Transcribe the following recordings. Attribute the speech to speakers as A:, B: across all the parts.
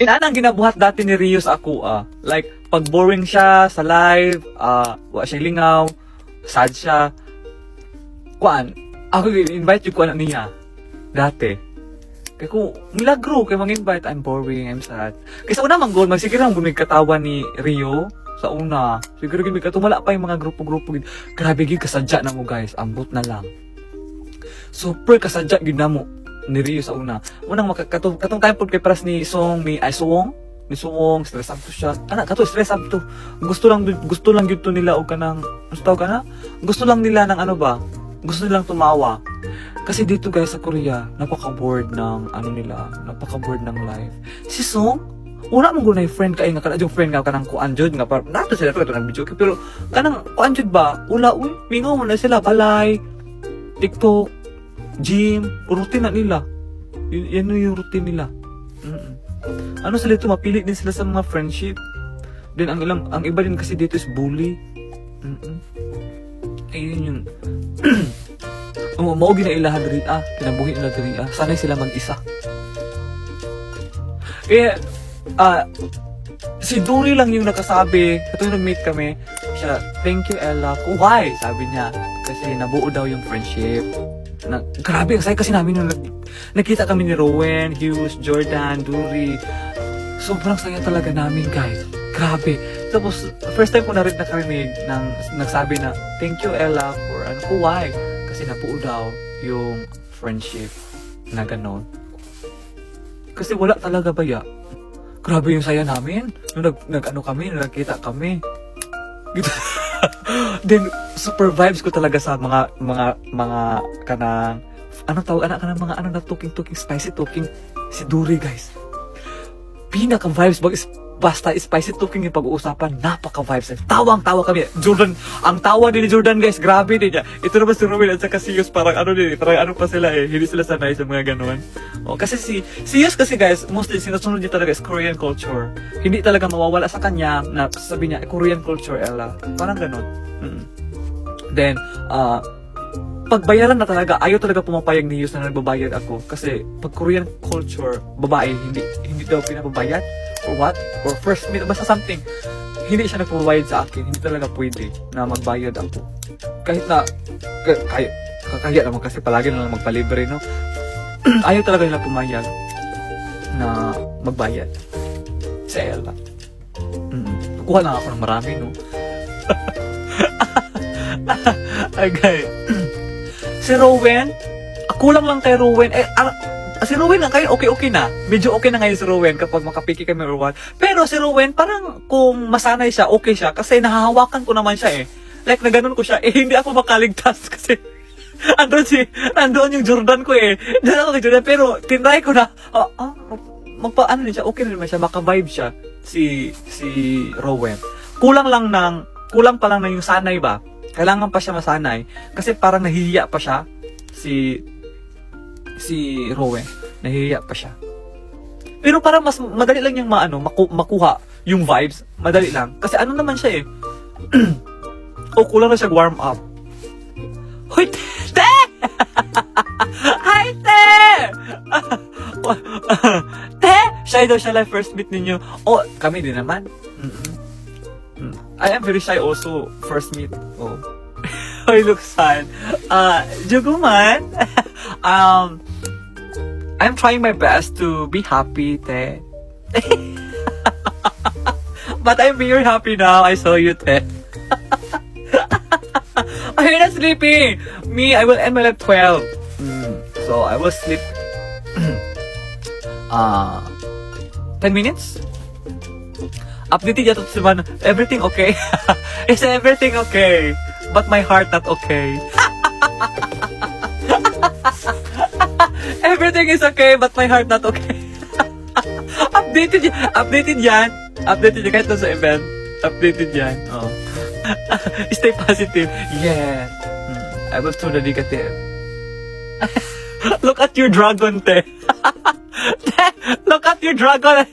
A: Inanang ginabuhat dati ni Rio sa ako, like, pag boring siya sa live, wala siyang lingaw, sad siya, kuan, ako invite yung kuan niya, dati. Kaya ko, milagro, kaya mag-invite, I'm boring, I'm sad. Kaya sa una mang goal, sige lang gumig katawa ni Rio, sa una. Siguro gumig katumala pa yung mga grupo-grupo. Grabe gid kasadya na mo guys, ambot na lang. Super kasadya gid na mo ni Rio sa una. Unang katong time pod kay paras ni Song, ni Suwong, stress up to siya. Kato stress up to. Gusto lang gyud to nila og kanang, gusto ka na? Gusto lang nila ng ano ba? Gusto nilang tumawa. Kasi dito guys sa Korea, napaka-bored ng ano nila, napaka-bored ng life. Si Song, wala mong gunay friend kay nga yung friend nga kanang kuan jud nga par nato sila pero kanang video pero kanang kuan jud ba? Wala uy, mingaw na sila balay, TikTok, gym, routine na nila. Yan yung routine nila. Ano sila ito, mapili din sila sa mga friendship. Then ang iba din kasi dito is bully. Ayun yun. Mao gina ilahan diri kinabuhi nila diri sanay sila mag-isa. Kaya si Duri lang yung nakasabi katong nag-meet kami siya, thank you Ella. Why? Sabi niya kasi nabuo daw yung friendship. Grabe kasi namin nung nakita kami ni Rowan, Hughes, Jordan, Duri. Sobrang saya talaga namin guys. Grabe. Tapos first time ko na rin nakarinig ng nagsabi na thank you Ella for why? Kasi nabuo daw yung friendship na ganon. Kasi wala talaga ba ya? Grabe yung saya namin. Nung nagkita kami. Then, super vibes ko talaga sa mga kanang, talking, spicy talking, si Duri guys. Pinaka-vibes, basta spicy talking yung pag-uusapan, napaka-vibes. Tawang-tawa kami. Jordan, ang tawa din ni Jordan guys, grabe din niya. Ito naman si Ruben at saka si Yus, parang ano pa sila hindi sila sanay sa mga gano'n. Kasi si Yus kasi guys, mostly sinusunod niya talaga is Korean culture. Hindi talaga mawawala sa kanya na sabi niya, Korean culture, Ella. Parang gano'n. Then, pagbayaran na talaga, ayaw talaga pumapayag ni Yus na nagbabayad ako. Kasi pag Korean culture, babae, hindi daw pinababayad. Or what? Or first meet, basta something. Hindi siya nagpabayad sa akin. Hindi talaga pwede na magbayad ako. Kahit na, kaya naman kasi palagi na lang magpalibre, no? Ayaw talaga nila pumayag na magbayad sa Ella. Kukuha lang ako ng marami, no? Okay. Si Rowan, kulang lang kay Rowan. Si Rowan lang kayo, okay na. Medyo okay na ngayon si Rowan kapag makapiki kami or what. Pero si Rowan, parang kung masanay siya, okay siya. Kasi nahahawakan ko naman siya eh. Like, na ganun ko siya. Hindi ako makaligtas kasi andun yung Jordan ko eh. Diyan ako kay Jordan. Pero, tinry ko na, magpaano din siya, okay na naman siya, makavibe siya, si Rowan. Kulang pa lang na yung sanay ba? Kailangan pa siya masanay. Kasi parang nahihiya pa siya, si Rowan, nahihiya pa siya. Pero parang mas madali lang yung makuha yung vibes. Madali lang. Kasi ano naman siya eh. Kulang na siya warm up. Hoy, te! Hi, te! Te! Shy daw siya like first meet ninyo. Kami din naman. I am very shy also, first meet. I look sad. Juguman. I'm trying my best to be happy, te. But I'm very happy now. I saw you, te. I'm not sleeping. Me, I will end my life 12. So I will sleep. 10 minutes. Updated yata si Man. Everything okay? Is everything okay? But my heart not okay. Everything is okay, but my heart not okay. Updated yan. Kahit na sa event. Updated yan. Stay positive. Yes. I will turn the negative. Look at your dragon, te. Look at your dragon.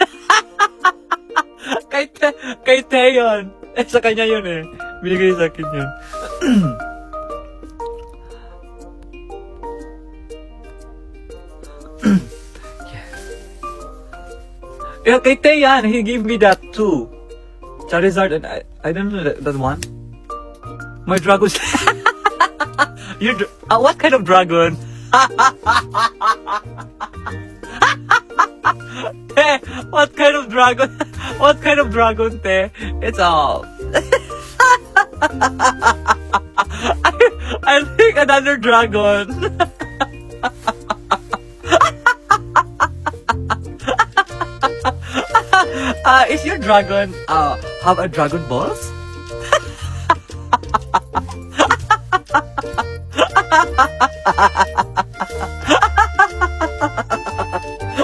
A: Kay te yun. Sa kanya yun eh. Binigay sa akin yun. Yeah, kay Tayan, he gave me that too. Charizard and I don't know that one. My dragon. What kind of dragon? Te, what kind of dragon? What kind of dragon, Te? It's all. I think another dragon. Is your dragon have a Dragon Balls?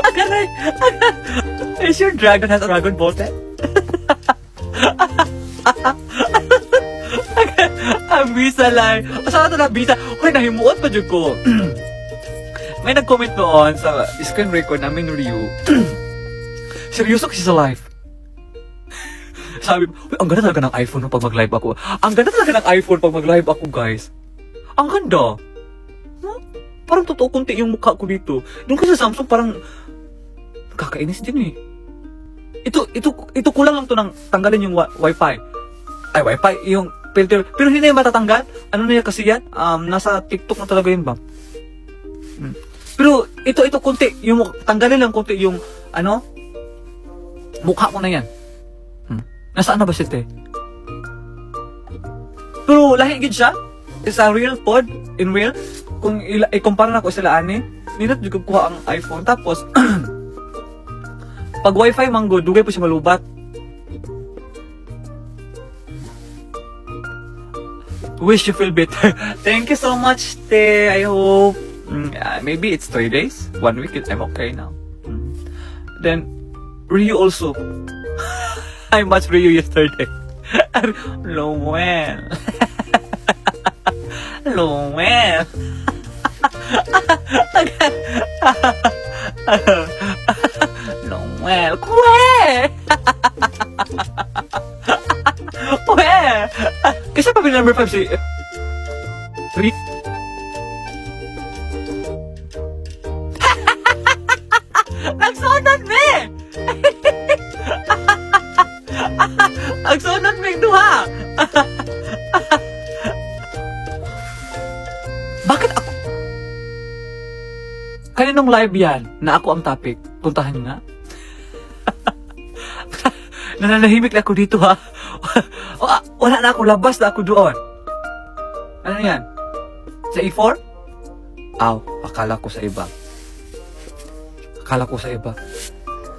A: Agaray! Is your dragon has a Dragon Ball set? Ang bisa lang. Saan ito na bisa? Hoy, nahimuot pa dyan ko. May nag-comment doon sa screen record namin Ryu. Seryoso kasi sa live. Sabi, uy, ang ganda talaga ng iPhone pag mag-live ako. Ang ganda talaga ng iPhone pag mag-live ako, guys. Ang ganda. Huh? Parang totoo kunti yung mukha ko dito. Doon kasi sa Samsung parang kakainis din eh. Ito kulang lang to ng tanggalin yung wifi. Ay, wifi, yung filter. Pero hindi na yung matatanggal. Ano na yan kasi yan? Nasa TikTok na talaga yun ba? Pero ito kunti. Yung tanggalin lang kunti yung ano? Mukha ko na yan. Nasaan na ba siya, te? Pero lahi gid siya. It's a real pod in real. Kung i-compare na ko sila ani, ninat jud ko kuha ang iPhone. Tapos pag wifi manggo, dugay po siya malubat. Wish you feel better. Thank you so much, te. I hope maybe it's 3 days, 1 week. I'm okay now. Then Ryu also. I watched Ryu yesterday. Lowell. Lowell. Lowell. Kwe! Kwe! Kasi pa number 5 si... Nagsunod me! Ang sunod may duha. Bakit ako? Kaninong live yan na ako ang topic? Puntahan nyo na. Nananahimik na ako dito ha. Wala na ako, labas na ako doon. Ano yan? Sa E4? Aw, akala ko sa iba.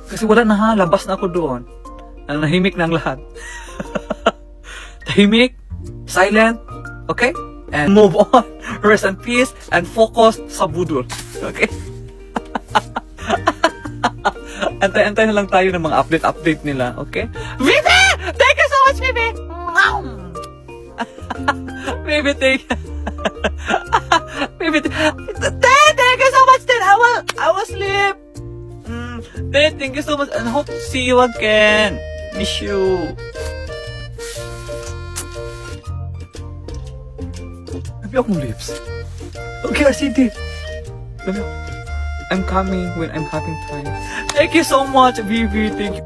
A: Kasi wala na ha, labas na ako doon. Nanahimik na ang lahat. Tahimik, silent, okay? And move on, rest in peace, and focus sa budol. Okay? Antay-antay na lang tayo ng mga update nila, okay? Vivi! Thank you so much, Vivi! Vivi, thank you so much, then I will sleep. Thank you so much, and hope to see you again. Miss you. Maybe akong lips. Okay, RCD. I'm coming when I'm having time. Thank you so much, Vivi. Thank you.